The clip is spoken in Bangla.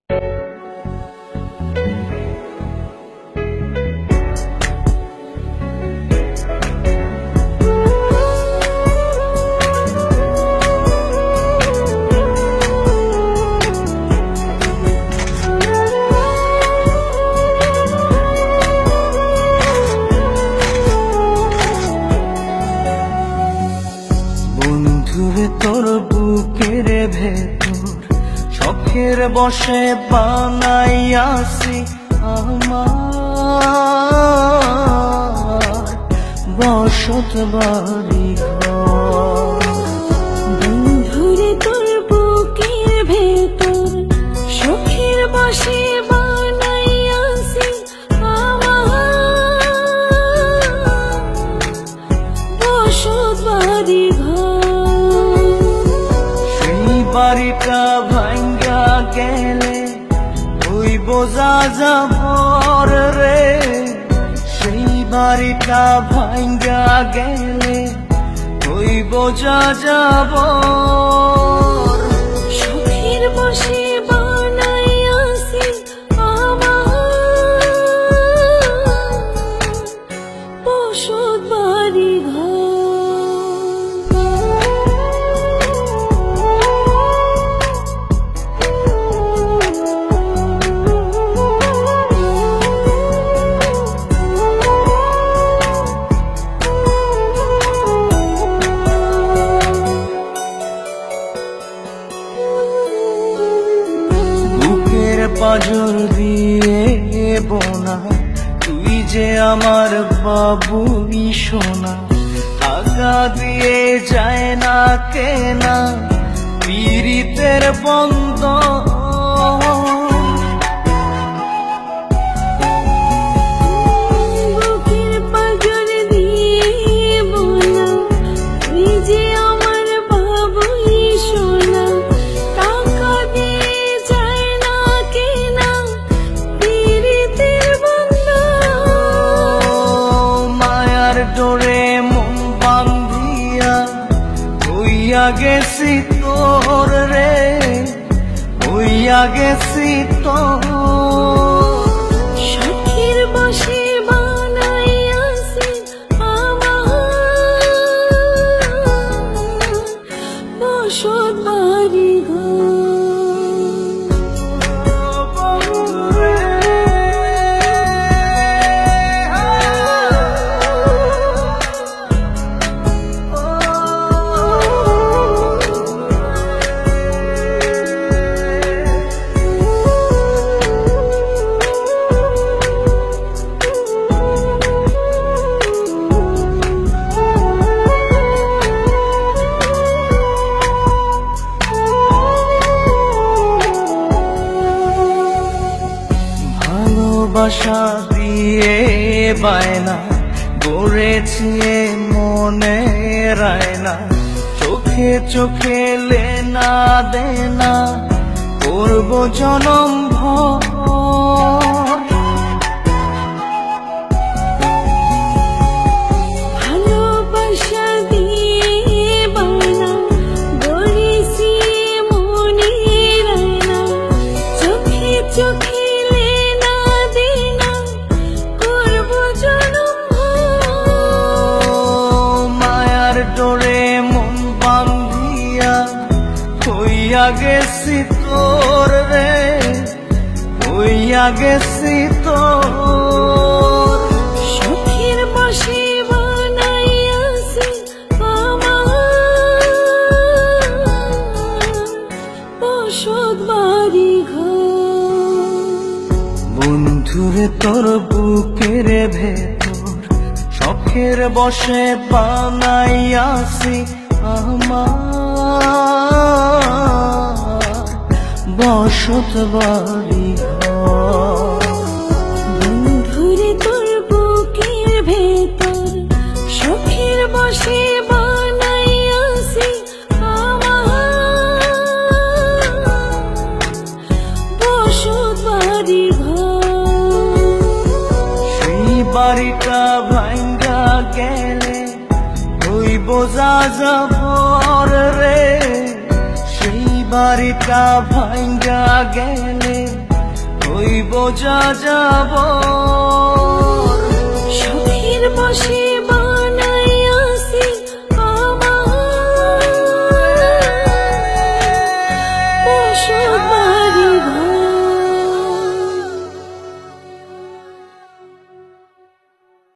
বন্ধুরে তোর বুকের ভেতর শখের বসে বানাইয়াছি আমার বসত বাড়ি ঘর। বন্ধুরে তোর বুকের ভেতর শখের বসে বানাইয়াছি আমার বসত বাড়ি ঘর। সেই বাড়িটা ভাঙ্গা গেলে ওই বোঝা যাবর রে, সেই বাড়িটা ভাঙ্গা গেলে ওই বোঝা যাবর। শখের বসে বানাইয়াছি আমার বসত বাড়ি ঘর। বুকের পাঁজর দিয়ে বোনা তুই যে আমার বাবুই সোনা, টাকা দিয়ে যায় না কেনা পীড়িতের বন্ধ। বুকের পাঁজর দিয়ে বোনা তুই যে আমার বাবুই সোনা, টাকা দিয়ে যায় না কেনা পীড়িতের বন্ধন। মায়ার ডোরে মন বান্ধিয়া হইয়া গেছি তোর রে, হইয়া গেছি তোর। শখের বসে বানাইয়াছি আমার বসত বাড়ি ঘর। ভালোবাসা দিয়ে বায়না গড়েছি মনে রায়না, চোখে চোখে লেনা দেনা করব জনম ভর। ভালোবাসা দিয়ে বানা গড়েছি মনে রায়না, চোখে চোখে লেনা দেনা করব জনম ভর। মায়ার ডোরে মন বান্ধিয়া হইয়া গেছি তোর রে, হইয়া গেছি তোর। শখের বসে বানাইয়াছি আমার বসত বাড়ি ঘর। বন্ধুরে তোর বুকের ভেতর শখের বসে বানাইয়াছি আমার বসত বাড়ি ঘর। বন্ধুরে তোর বুকের ভেতর শখের বসে বানাইয়াছি আমার বসত বাড়ি ঘর। সেই বাড়িটা ভাঙ্গা গেলে ওই বোঝা যাবর রে, সেই বাড়িটা ভাঙ্গা গেলে বোঝা যাব